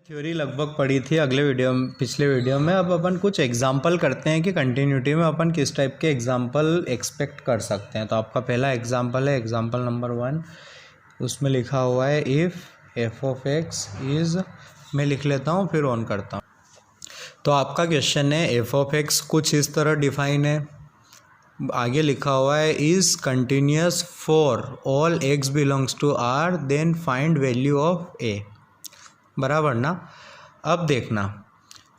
Theory लगभग पढ़ी थी पिछले वीडियो में। अब अपन कुछ एग्जाम्पल करते हैं कि कंटिन्यूटी में अपन किस टाइप के एग्जाम्पल एक्सपेक्ट कर सकते हैं। तो आपका पहला एग्जाम्पल है एग्जाम्पल नंबर 1। उसमें लिखा हुआ है if F of x is, मैं लिख लेता हूँ फिर ऑन करता हूँ। तो आपका क्वेश्चन है एफ ऑफ एक्स कुछ इस तरह डिफाइन है। आगे लिखा हुआ है is continuous for all x belongs to R then find value of a. बराबर ना। अब देखना,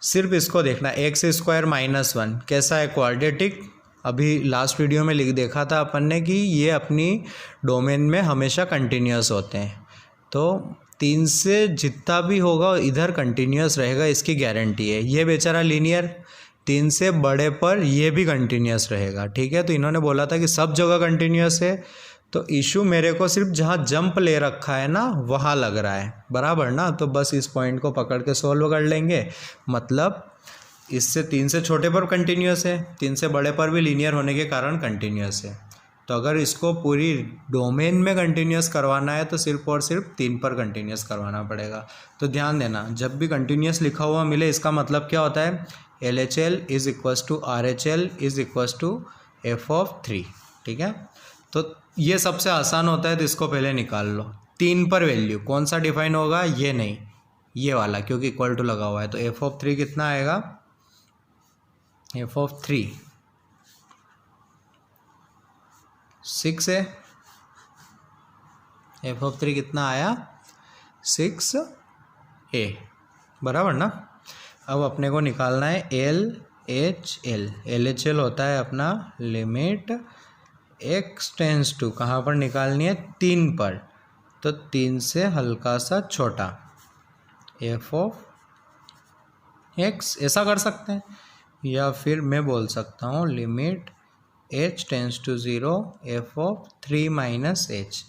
सिर्फ इसको देखना, एक्स स्क्वायर माइनस 1 कैसा है, क्वाड्रेटिक। अभी लास्ट वीडियो में देखा था अपन ने कि ये अपनी डोमेन में हमेशा कंटिन्यूस होते हैं। तो 3 से जितना भी होगा इधर कंटिन्यूस रहेगा, इसकी गारंटी है। ये बेचारा लीनियर 3 से बड़े पर ये भी कंटिन्यूस रहेगा। ठीक है, तो इन्होंने बोला था कि सब जगह कंटिन्यूस है। तो इशू मेरे को सिर्फ जहाँ जंप ले रखा है ना वहाँ लग रहा है। बराबर ना। तो बस इस पॉइंट को पकड़ के सॉल्व कर लेंगे। मतलब इससे 3 से छोटे पर कंटिन्यूस है, 3 से बड़े पर भी लीनियर होने के कारण कंटिन्यूस है। तो अगर इसको पूरी डोमेन में कंटिन्यूस करवाना है तो सिर्फ और सिर्फ 3 पर कंटिन्यूस करवाना पड़ेगा। तो ध्यान देना, जब भी कंटिन्यूस लिखा हुआ मिले इसका मतलब क्या होता है, LHL is equals to RHL is equals to F of 3। ठीक है, तो ये सबसे आसान होता है, तो इसको पहले निकाल लो। 3 पर वैल्यू कौन सा डिफाइन होगा, ये नहीं, ये वाला, क्योंकि इक्वल टू लगा हुआ है। तो एफ ऑफ 3 कितना आएगा, एफ ऑफ 3 6 है। एफ ऑफ 3 कितना आया, 6A। बराबर ना। अब अपने को निकालना है LHL। LHL होता है अपना लिमिट एक्स टेंस टू, कहाँ पर निकालनी है, 3 पर। तो 3 से हल्का सा छोटा एफ ऑफ एक्स, ऐसा कर सकते हैं। या फिर मैं बोल सकता हूँ limit h tends to 0 F of 3 minus H.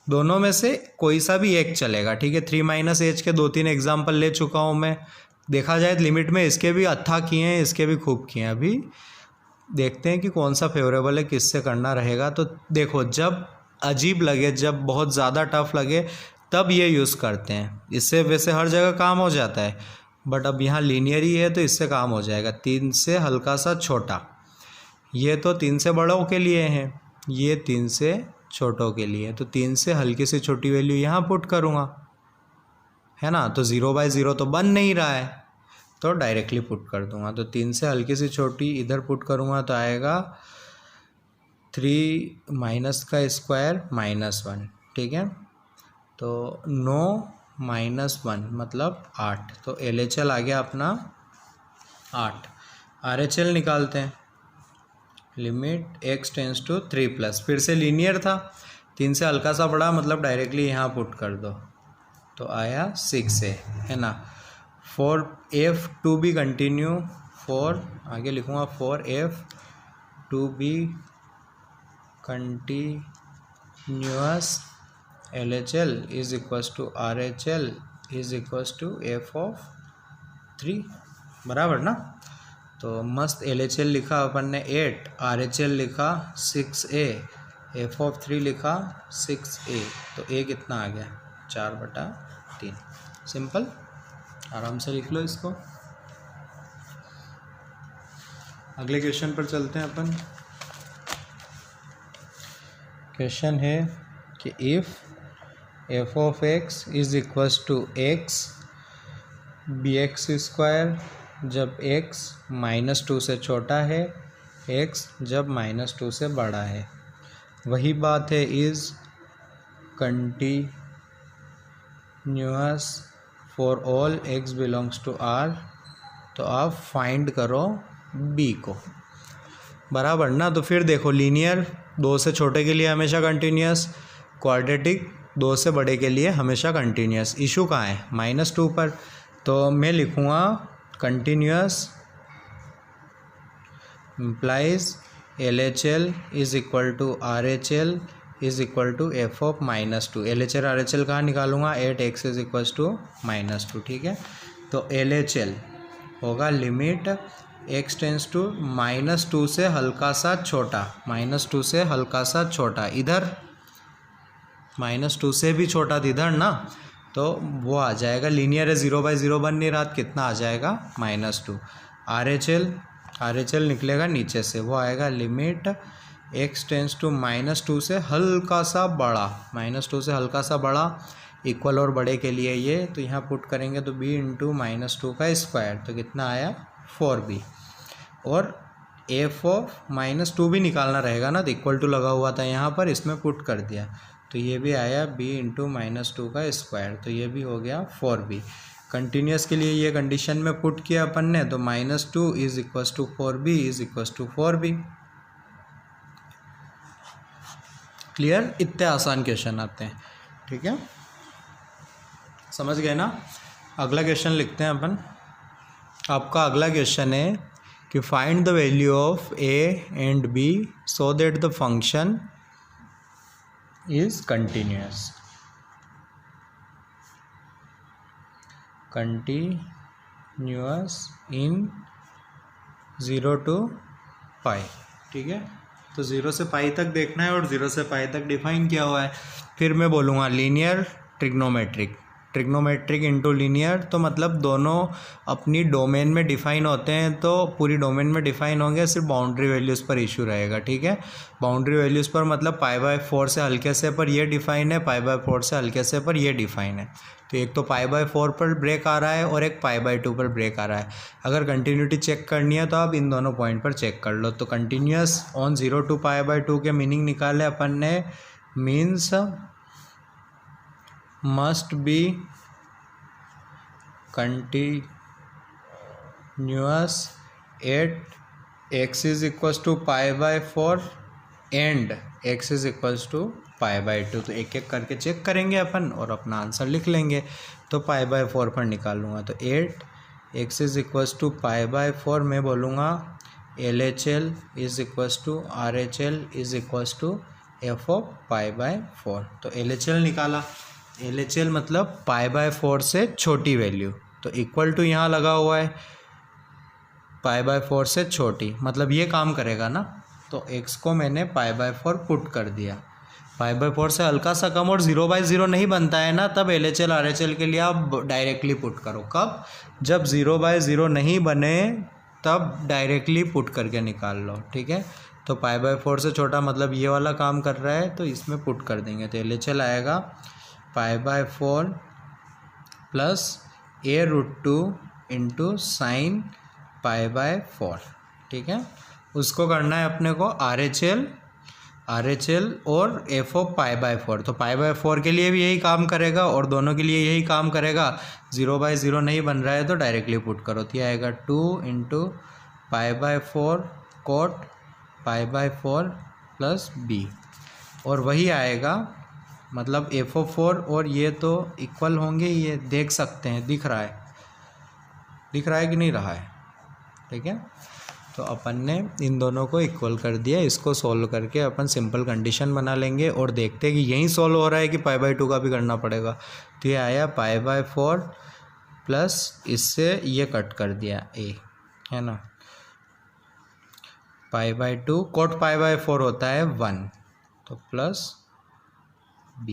दोनों में से कोई सा भी एक चलेगा। ठीक है, 3 माइनस एच के 2-3 एग्जाम्पल ले चुका हूँ मैं। देखा जाए लिमिट में इसके भी अत्था किए हैं, इसके भी खूब किए हैं। अभी देखते हैं कि कौन सा फेवरेबल है, किससे करना रहेगा। तो देखो, जब अजीब लगे, जब बहुत ज़्यादा टफ लगे, तब ये यूज़ करते हैं। इससे वैसे हर जगह काम हो जाता है, बट अब यहाँ लीनियर ही है तो इससे काम हो जाएगा। 3 से हल्का सा छोटा, ये तो 3 से बड़ों के लिए है, ये 3 से छोटों के लिए। तो 3 से हल्की सी छोटी वैल्यू यहाँ पुट करूँगा, है ना। तो 0/0 तो बन नहीं रहा है, तो डायरेक्टली पुट कर दूंगा। तो 3 से हल्की सी छोटी इधर पुट करूँगा तो आएगा 3 माइनस का स्क्वायर -1। ठीक है, तो 9 - 1 मतलब 8। तो LHL आ गया अपना 8। RHL निकालते हैं, लिमिट एक्स टेंस टू 3+, फिर से लीनियर था, 3 से हल्का सा बड़ा, मतलब डायरेक्टली यहाँ पुट कर दो। तो आया 6A, है ना। For F to be continue, for आगे लिखूँगा for F to be continuous LHL is equals to RHL is equals to F of 3। बराबर ना। तो मस्त LHL लिखा अपन ने 8, RHL लिखा 6A, एफ ऑफ 3 लिखा 6A। तो A कितना आ गया, 4/3। सिंपल, आराम से लिख लो इसको। अगले क्वेश्चन पर चलते हैं अपन। क्वेश्चन है कि if F of X is equals to X bx² जब x -2 से छोटा है, x जब -2 से बड़ा है। वही बात है is continuous for all x belongs to R. तो आप फाइंड करो बी को। बराबर ना। तो फिर देखो, लीनियर 2 से छोटे के लिए हमेशा कंटिन्यूअस, क्वाड्रेटिक 2 से बड़े के लिए हमेशा कंटिन्यूअस। इशू कहाँ है, -2 पर। तो मैं लिखूँगा continuous implies LHL is equal to RHL is equal to F of -2। LHL RHL कहाँ निकालूंगा, 8x इज इक्वल टू -2। ठीक है, तो LHL होगा लिमिट x टेंस टू -2 से हल्का सा छोटा, -2 से हल्का सा छोटा, इधर -2 से भी छोटा इधर ना, तो वो आ जाएगा, लीनियर है, 0/0 बन नहीं रहा, कितना आ जाएगा -2। आर एच एल निकलेगा नीचे से, वो आएगा लिमिट x टेंस टू -2 से हल्का सा बड़ा, -2 से हल्का सा बड़ा, इक्वल और बड़े के लिए ये, तो यहाँ पुट करेंगे तो b इंटू -2 का स्क्वायर, तो कितना आया 4b। और एफ ऑफ -2 भी निकालना रहेगा ना, तो इक्वल टू लगा हुआ था यहाँ पर, इसमें पुट कर दिया, तो ये भी आया b इंटू -2 का स्क्वायर, तो ये भी हो गया 4b। कंटिन्यूस के लिए ये कंडीशन में पुट किया अपन ने, तो -2 is equals to 4b is equals to 4b। Clear? इतने आसान क्वेश्चन आते हैं, ठीक है, समझ गए ना। अगला क्वेश्चन लिखते हैं अपन। आपका अगला क्वेश्चन है कि find the value of a and b so that the function is continuous in 0 to π, ठीक है। तो 0 से पाई तक देखना है और 0 से पाई तक डिफाइन किया हुआ है। फिर मैं बोलूँगा लीनियर ट्रिग्नोमेट्रिक इंटू लीनियर, तो मतलब दोनों अपनी डोमेन में डिफाइन होते हैं, तो पूरी डोमेन में डिफाइन होंगे, सिर्फ बाउंड्री वैल्यूज़ पर इशू रहेगा, ठीक है। बाउंड्री वैल्यूज़ पर मतलब π/4 से हल्के से पर ये डिफाइन है, π/4 से हल्के से पर ये डिफाइन है। तो एक तो π/4 पर ब्रेक आ रहा है और एक π/2 पर ब्रेक आ रहा है। अगर कंटिन्यूटी चेक करनी है तो आप इन दोनों पॉइंट पर चेक कर लो। तो कंटिन्यूस ऑन 0 to π/2 के मीनिंग निकाले अपन ने, means must be continuous at x is equals to π/4 and x is equals to π/2। तो एक एक करके चेक करेंगे अपन और अपना आंसर लिख लेंगे। तो π/4 पर निकालूंगा, तो 8x is equals to π/4 में बोलूँगा LHL is equals to RHL is equals to f of π/4। तो LHL निकाला, LHL मतलब π/4 से छोटी वैल्यू, तो इक्वल टू यहाँ लगा हुआ है, π/4 से छोटी, मतलब ये काम करेगा ना। तो x को मैंने π/4 पुट कर दिया, π/4 से हल्का सा कम और 0/0 नहीं बनता है ना, तब LHL RHL के लिए आप डायरेक्टली पुट करो। कब? जब 0/0 नहीं बने तब डायरेक्टली पुट करके निकाल लो, ठीक है। तो π/4 से छोटा मतलब ये वाला काम कर रहा है, तो इसमें पुट कर देंगे, तो LHL आएगा π/4 प्लस a√2 इंटू साइन π/4, ठीक है। उसको करना है अपने को RHL और f ऑफ π/4। तो π/4 के लिए भी यही काम करेगा और दोनों के लिए यही काम करेगा। 0/0 नहीं बन रहा है तो डायरेक्टली पुट करो, तो ये आएगा 2 इंटू π/4 कोट π/4 प्लस b, और वही आएगा, मतलब f(4) और ये तो इक्वल होंगे, ये देख सकते हैं, दिख रहा है कि नहीं रहा है, ठीक है। तो अपन ने इन दोनों को इक्वल कर दिया। इसको सॉल्व करके अपन सिंपल कंडीशन बना लेंगे और देखते हैं कि यही सॉल्व हो रहा है कि π/2 का भी करना पड़ेगा। तो ये आया π/4 प्लस इससे ये कट कर दिया a, है ना, π/2 कोट π/4 होता है 1, तो प्लस b।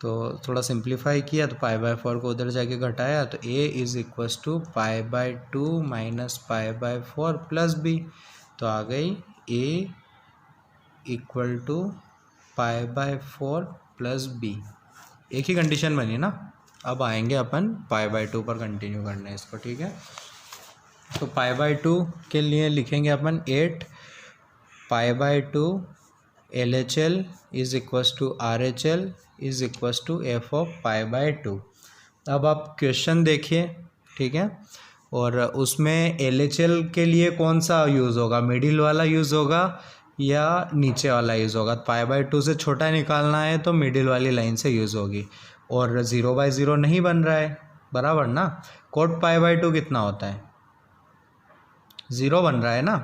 तो थोड़ा सिंप्लीफाई किया तो π/4 को उधर जाके घटाया, तो a is equals to π/2 minus π/4 plus b। तो आ गई a equal to π/4 plus b। एक ही कंडीशन बनी ना। अब आएंगे अपन π/2 पर कंटिन्यू करना है इसको, ठीक है। तो π/2 के लिए लिखेंगे अपन 8 π/2 LHL is equals to RHL is equals to f of π/2। अब आप क्वेश्चन देखिए, ठीक है, और उसमें LHL के लिए कौन सा यूज़ होगा, मिडिल वाला यूज़ होगा या नीचे वाला यूज़ होगा। π/2 से छोटा निकालना है तो मिडिल वाली लाइन से यूज़ होगी, और 0/0 नहीं बन रहा है, बराबर ना। कोट π/2 कितना होता है, 0 बन रहा है ना,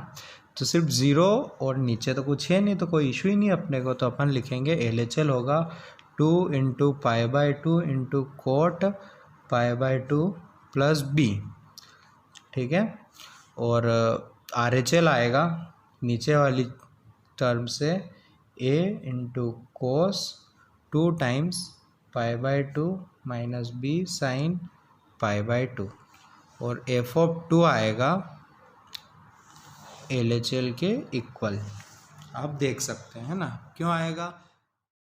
तो सिर्फ 0 और नीचे तो कुछ है नहीं, तो कोई इशू ही नहीं अपने को। तो अपन लिखेंगे LHL होगा 2 into π/2 into cot π/2 plus b, ठीक है। और RHL आएगा नीचे वाली टर्म से a into cos 2 times pi by two minus B sine pi by two, और एफ ऑफ टू आएगा LHL के इक्वल। आप देख सकते हैं ना, क्यों आएगा,